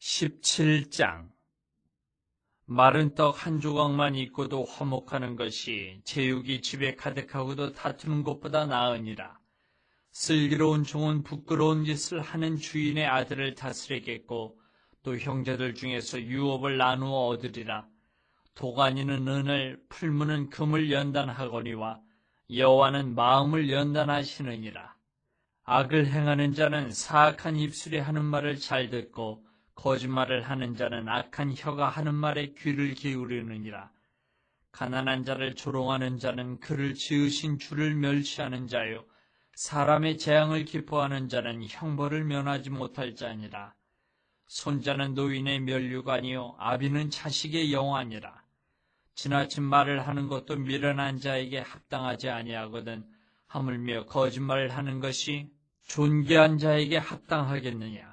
17장. 마른 떡 한 조각만 있고도 화목하는 것이 제육이 집에 가득하고도 다투는 것보다 나으니라. 슬기로운 종은 부끄러운 짓을 하는 주인의 아들을 다스리겠고 또 형제들 중에서 유업을 나누어 얻으리라. 도가니는 은을, 풀무는 금을 연단하거니와 여호와는 마음을 연단하시느니라. 악을 행하는 자는 사악한 입술이 하는 말을 잘 듣고 거짓말을 하는 자는 악한 혀가 하는 말에 귀를 기울이느니라. 가난한 자를 조롱하는 자는 그를 지으신 주를 멸시하는 자요, 사람의 재앙을 기뻐하는 자는 형벌을 면하지 못할 자니라. 손자는 노인의 면류관이요 아비는 자식의 영화니라. 지나친 말을 하는 것도 미련한 자에게 합당하지 아니하거든 하물며 거짓말을 하는 것이 존귀한 자에게 합당하겠느냐.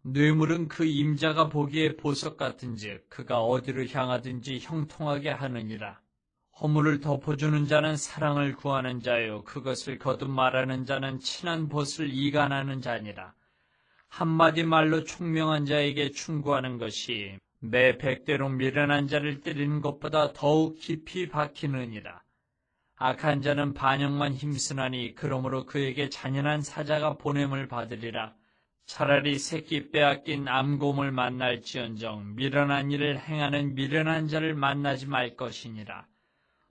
뇌물은 그 임자가 보기에 보석 같은즉 그가 어디로 향하든지 형통하게 하느니라. 허물을 덮어주는 자는 사랑을 구하는 자요 그것을 거듭 말하는 자는 친한 벗을 이간하는 자니라. 한마디 말로 총명한 자에게 충고하는 것이 매 100대로 미련한 자를 때리는 것보다 더욱 깊이 박히느니라. 악한 자는 반역만 힘쓰나니 그러므로 그에게 잔인한 사자가 보냄을 받으리라. 차라리 새끼 빼앗긴 암곰을 만날지언정 미련한 일을 행하는 미련한 자를 만나지 말 것이니라.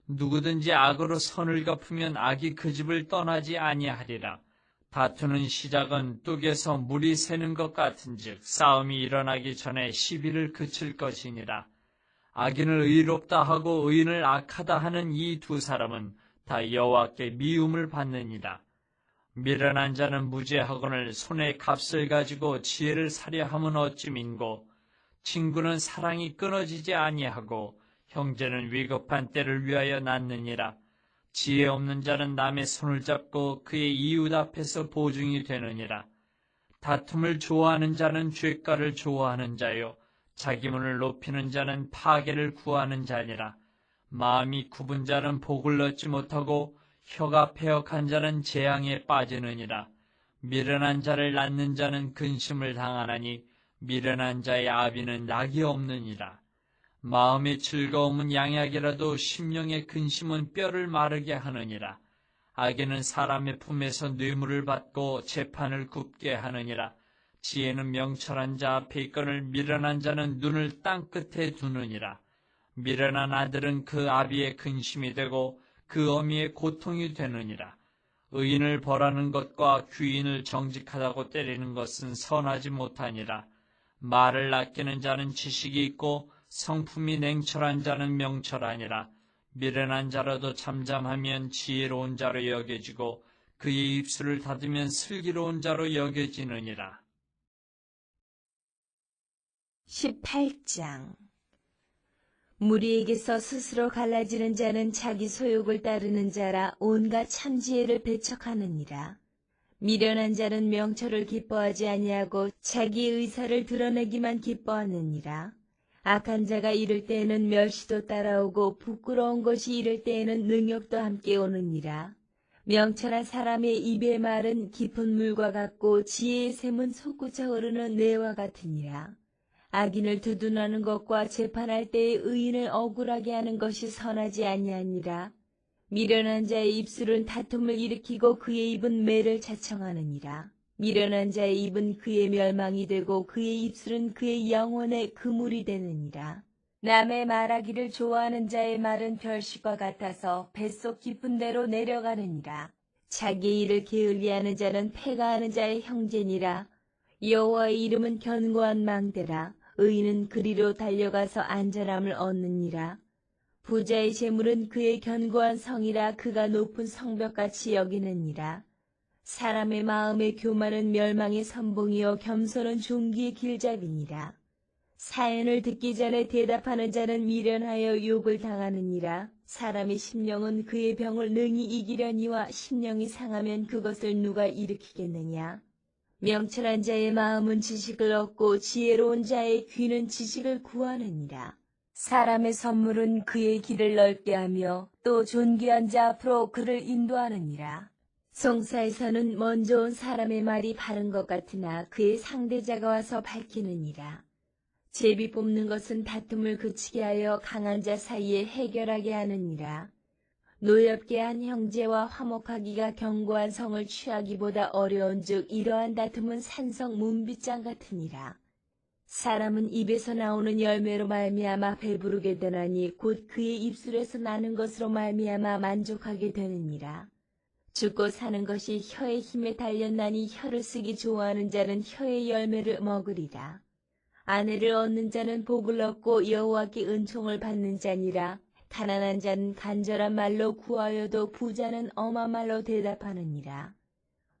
누구든지 악으로 선을 갚으면 악이 그 집을 떠나지 아니하리라. 다투는 시작은 뚝에서 물이 새는 것 같은즉 싸움이 일어나기 전에 시비를 그칠 것이니라. 악인을 의롭다 하고 의인을 악하다 하는 이 두 사람은 다 여호와께 미움을 받느니라. 미련한 자는 무죄하거늘 손에 값을 가지고 지혜를 사려 함은 어찌 민고. 친구는 사랑이 끊어지지 아니하고 형제는 위급한 때를 위하여 낳느니라. 지혜 없는 자는 남의 손을 잡고 그의 이웃 앞에서 보증이 되느니라. 다툼을 좋아하는 자는 죄가를 좋아하는 자요 자기 문을 높이는 자는 파괴를 구하는 자니라. 마음이 굽은 자는 복을 얻지 못하고 혀가 패역한 자는 재앙에 빠지느니라. 미련한 자를 낳는 자는 근심을 당하나니 미련한 자의 아비는 낙이 없느니라. 마음의 즐거움은 양약이라도 심령의 근심은 뼈를 마르게 하느니라. 악인은 사람의 품에서 뇌물을 받고 재판을 굽게 하느니라. 지혜는 명철한 자 앞에 있거늘 미련한 자는 눈을 땅 끝에 두느니라. 미련한 아들은 그 아비의 근심이 되고 그 어미의 고통이 되느니라. 의인을 벌하는 것과 귀인을 정직하다고 때리는 것은 선하지 못하니라. 말을 아끼는 자는 지식이 있고 성품이 냉철한 자는 명철하니라. 미련한 자라도 잠잠하면 지혜로운 자로 여겨지고 그의 입술을 닫으면 슬기로운 자로 여겨지느니라. 18장. 무리에게서 스스로 갈라지는 자는 자기 소욕을 따르는 자라 온갖 참지혜를 배척하느니라. 미련한 자는 명철을 기뻐하지 아니하고 자기 의사를 드러내기만 기뻐하느니라. 악한 자가 이를 때에는 멸시도 따라오고 부끄러운 것이 이를 때에는 능욕도 함께 오느니라. 명철한 사람의 입의 말은 깊은 물과 같고 지혜의 샘은 솟구쳐 흐르는 뇌와 같으니라. 악인을 두둔하는 것과 재판할 때에 의인을 억울하게 하는 것이 선하지 아니하니라. 미련한 자의 입술은 다툼을 일으키고 그의 입은 매를 자청하느니라. 미련한 자의 입은 그의 멸망이 되고 그의 입술은 그의 영혼의 그물이 되느니라. 남의 말하기를 좋아하는 자의 말은 별식과 같아서 뱃속 깊은 데로 내려가느니라. 자기의 일을 게을리하는 자는 패가하는 자의 형제니라. 여호와의 이름은 견고한 망대라. 의인은 그리로 달려가서 안전함을 얻느니라. 부자의 재물은 그의 견고한 성이라 그가 높은 성벽같이 여기느니라. 사람의 마음의 교만은 멸망의 선봉이요 겸손은 존귀의 길잡이니라. 사연을 듣기 전에 대답하는 자는 미련하여 욕을 당하느니라. 사람의 심령은 그의 병을 능히 이기려니와 심령이 상하면 그것을 누가 일으키겠느냐. 명철한 자의 마음은 지식을 얻고 지혜로운 자의 귀는 지식을 구하느니라. 사람의 선물은 그의 길을 넓게 하며 또 존귀한 자 앞으로 그를 인도하느니라. 송사에서는 먼저 온 사람의 말이 바른 것 같으나 그의 상대자가 와서 밝히느니라. 제비 뽑는 것은 다툼을 그치게 하여 강한 자 사이에 해결하게 하느니라. 노엽게 한 형제와 화목하기가 견고한 성을 취하기보다 어려운즉 이러한 다툼은 산성 문빗장 같으니라. 사람은 입에서 나오는 열매로 말미암아 배부르게 되나니 곧 그의 입술에서 나는 것으로 말미암아 만족하게 되느니라. 죽고 사는 것이 혀의 힘에 달렸나니 혀를 쓰기 좋아하는 자는 혀의 열매를 먹으리라. 아내를 얻는 자는 복을 얻고 여호와께 은총을 받는 자니라. 가난한 자는 간절한 말로 구하여도 부자는 엄한 말로 대답하느니라.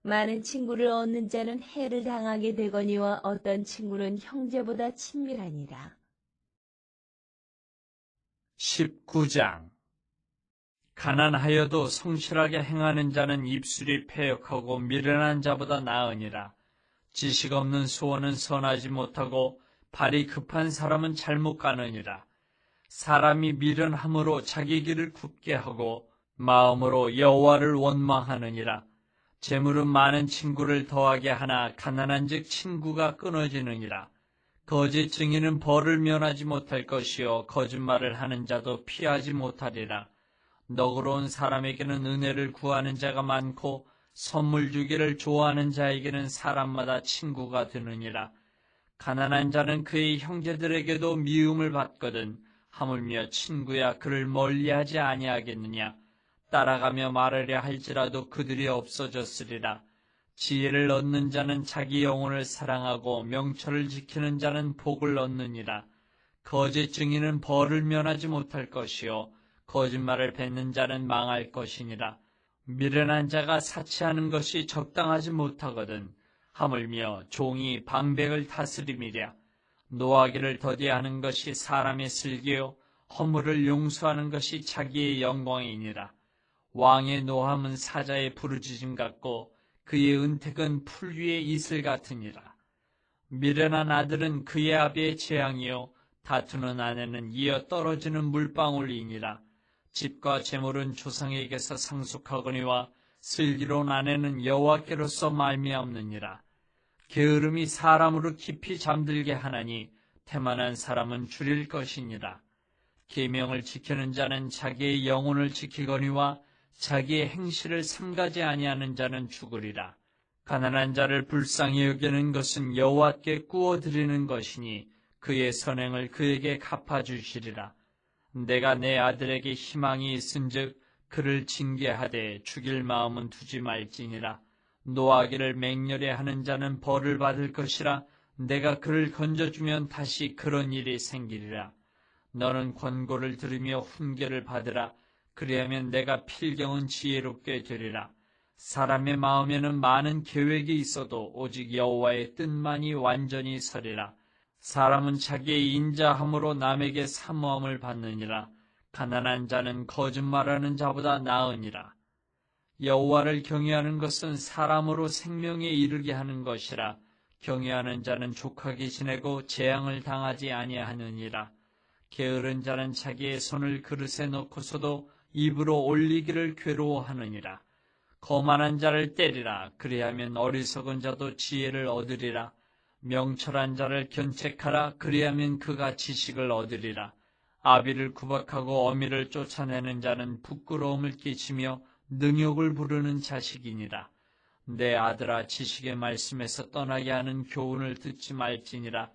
많은 친구를 얻는 자는 해를 당하게 되거니와 어떤 친구는 형제보다 친밀하니라. 19장. 가난하여도 성실하게 행하는 자는 입술이 패역하고 미련한 자보다 나으니라. 지식 없는 소원은 선하지 못하고 발이 급한 사람은 잘못 가느니라. 사람이 미련함으로 자기 길을 굽게 하고 마음으로 여호와를 원망하느니라. 재물은 많은 친구를 더하게 하나 가난한즉 친구가 끊어지느니라. 거짓 증인은 벌을 면하지 못할 것이요 거짓말을 하는 자도 피하지 못하리라. 너그러운 사람에게는 은혜를 구하는 자가 많고 선물 주기를 좋아하는 자에게는 사람마다 친구가 되느니라. 가난한 자는 그의 형제들에게도 미움을 받거든 하물며 친구야 그를 멀리하지 아니하겠느냐. 따라가며 말하려 할지라도 그들이 없어졌으리라. 지혜를 얻는 자는 자기 영혼을 사랑하고 명철을 지키는 자는 복을 얻느니라. 거짓 증인은 벌을 면하지 못할 것이요 거짓말을 뱉는 자는 망할 것이니라. 미련한 자가 사치하는 것이 적당하지 못하거든 하물며 종이 방백을 다스림이랴. 노하기를 더디하는 것이 사람의 슬기요 허물을 용서하는 것이 자기의 영광이니라. 왕의 노함은 사자의 부르짖음 같고 그의 은택은 풀 위의 이슬 같으니라. 미련한 아들은 그의 아비의 재앙이요 다투는 아내는 이어 떨어지는 물방울이니라. 집과 재물은 조상에게서 상속하거니와 슬기로운 아내는 여호와께로서 말미암느니라. 게으름이 사람으로 깊이 잠들게 하나니 태만한 사람은 줄일 것이니라. 계명을 지키는 자는 자기의 영혼을 지키거니와 자기의 행실을 삼가지 아니하는 자는 죽으리라. 가난한 자를 불쌍히 여기는 것은 여호와께 구워드리는 것이니 그의 선행을 그에게 갚아주시리라. 내가 내 아들에게 희망이 있은즉 그를 징계하되 죽일 마음은 두지 말지니라. 노하기를 맹렬히 하는 자는 벌을 받을 것이라. 내가 그를 건져주면 다시 그런 일이 생기리라. 너는 권고를 들으며 훈계를 받으라. 그리하면 내가 필경은 지혜롭게 되리라. 사람의 마음에는 많은 계획이 있어도 오직 여호와의 뜻만이 완전히 서리라. 사람은 자기의 인자함으로 남에게 사모함을 받느니라. 가난한 자는 거짓말하는 자보다 나으니라. 여호와를 경외하는 것은 사람으로 생명에 이르게 하는 것이라. 경외하는 자는 족하게 지내고 재앙을 당하지 아니하느니라. 게으른 자는 자기의 손을 그릇에 넣고서도 입으로 올리기를 괴로워하느니라. 거만한 자를 때리라. 그리하면 어리석은 자도 지혜를 얻으리라. 명철한 자를 견책하라. 그리하면 그가 지식을 얻으리라. 아비를 구박하고 어미를 쫓아내는 자는 부끄러움을 끼치며 능욕을 부르는 자식이니라. 내 아들아 지식의 말씀에서 떠나게 하는 교훈을 듣지 말지니라.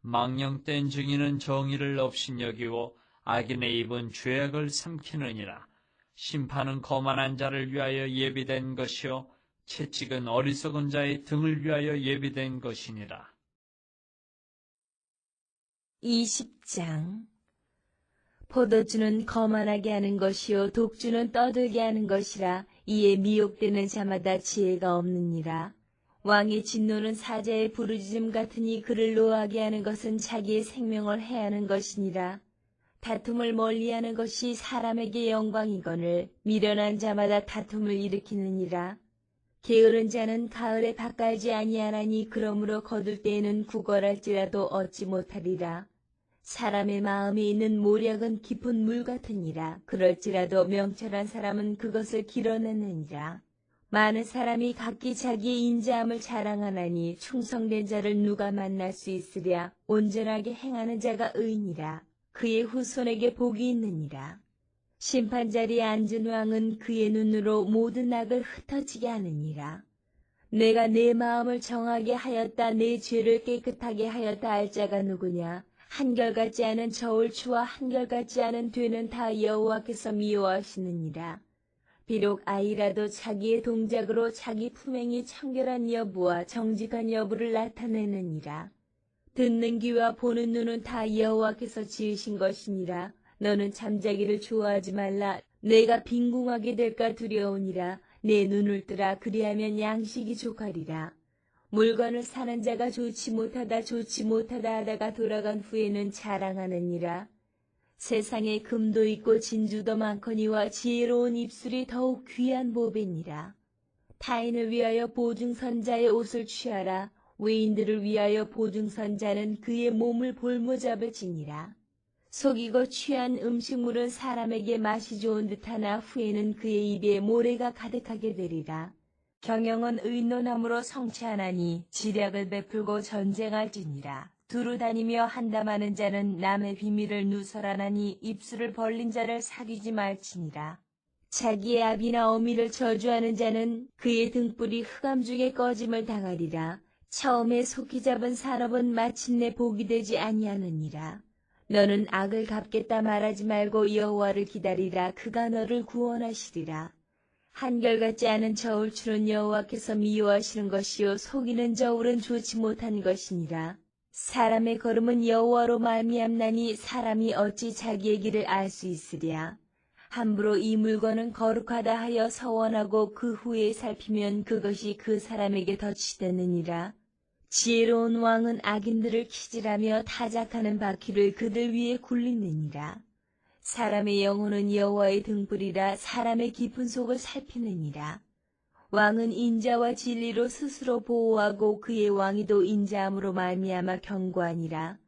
망령된 증인은 정의를 업신여기고 악인의 입은 죄악을 삼키느니라. 심판은 거만한 자를 위하여 예비된 것이요 채찍은 어리석은 자의 등을 위하여 예비된 것이니라. 20장. 포도주는 거만하게 하는 것이요 독주는 떠들게 하는 것이라. 이에 미혹되는 자마다 지혜가 없느니라. 왕의 진노는 사자의 부르짖음 같으니 그를 노하게 하는 것은 자기의 생명을 해하는 것이니라. 다툼을 멀리하는 것이 사람에게 영광이거늘 미련한 자마다 다툼을 일으키느니라. 게으른 자는 가을에 밭갈지 아니하나니 그러므로 거둘 때에는 구걸할지라도 얻지 못하리라. 사람의 마음에 있는 모략은 깊은 물 같으니라. 그럴지라도 명철한 사람은 그것을 길어내느니라. 많은 사람이 각기 자기의 인자함을 자랑하나니 충성된 자를 누가 만날 수 있으랴. 온전하게 행하는 자가 의인이라. 그의 후손에게 복이 있느니라. 심판자리에 앉은 왕은 그의 눈으로 모든 악을 흩어지게 하느니라. 내가 내 마음을 정하게 하였다. 내 죄를 깨끗하게 하였다 할 자가 누구냐. 한결같지 않은 저울추와 한결같지 않은 되는 다 여호와께서 미워하시느니라. 비록 아이라도 자기의 동작으로 자기 품행이 청결한 여부와 정직한 여부를 나타내느니라. 듣는 귀와 보는 눈은 다 여호와께서 지으신 것이니라. 너는 잠자기를 좋아하지 말라. 내가 빈궁하게 될까 두려우니라. 내 눈을 뜨라. 그리하면 양식이 족하리라. 물건을 사는 자가 좋지 못하다 하다가 돌아간 후에는 자랑하느니라. 세상에 금도 있고 진주도 많거니와 지혜로운 입술이 더욱 귀한 보배니라. 타인을 위하여 보증선자의 옷을 취하라. 외인들을 위하여 보증선자는 그의 몸을 볼모잡을 지니라. 속이고 취한 음식물은 사람에게 맛이 좋은 듯하나 후에는 그의 입에 모래가 가득하게 되리라. 경영은 의논함으로 성취하나니 지략을 베풀고 전쟁할지니라. 두루 다니며 한담하는 자는 남의 비밀을 누설하나니 입술을 벌린 자를 사귀지 말지니라. 자기의 아비나 어미를 저주하는 자는 그의 등불이 흑암 중에 꺼짐을 당하리라. 처음에 속히 잡은 산업은 마침내 복이 되지 아니하느니라. 너는 악을 갚겠다 말하지 말고 여호와를 기다리라. 그가 너를 구원하시리라. 한결같지 않은 저울추는 여호와께서 미워하시는 것이요 속이는 저울은 좋지 못한 것이니라. 사람의 걸음은 여호와로 말미암나니 사람이 어찌 자기의 길을 알 수 있으랴. 함부로 이 물건은 거룩하다 하여 서원하고 그 후에 살피면 그것이 그 사람에게 덫이되느니라. 지혜로운 왕은 악인들을 키질하며 타작하는 바퀴를 그들 위에 굴리느니라. 사람의 영혼은 여호와의 등불이라. 사람의 깊은 속을 살피느니라. 왕은 인자와 진리로 스스로 보호하고 그의 왕위도 인자함으로 말미암아 견고하니라.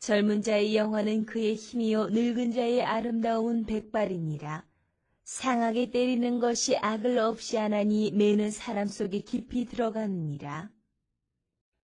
젊은 자의 영화는 그의 힘이요 늙은 자의 아름다움은 백발이니라. 상하게 때리는 것이 악을 없이 하나니 매는 사람 속에 깊이 들어가느니라.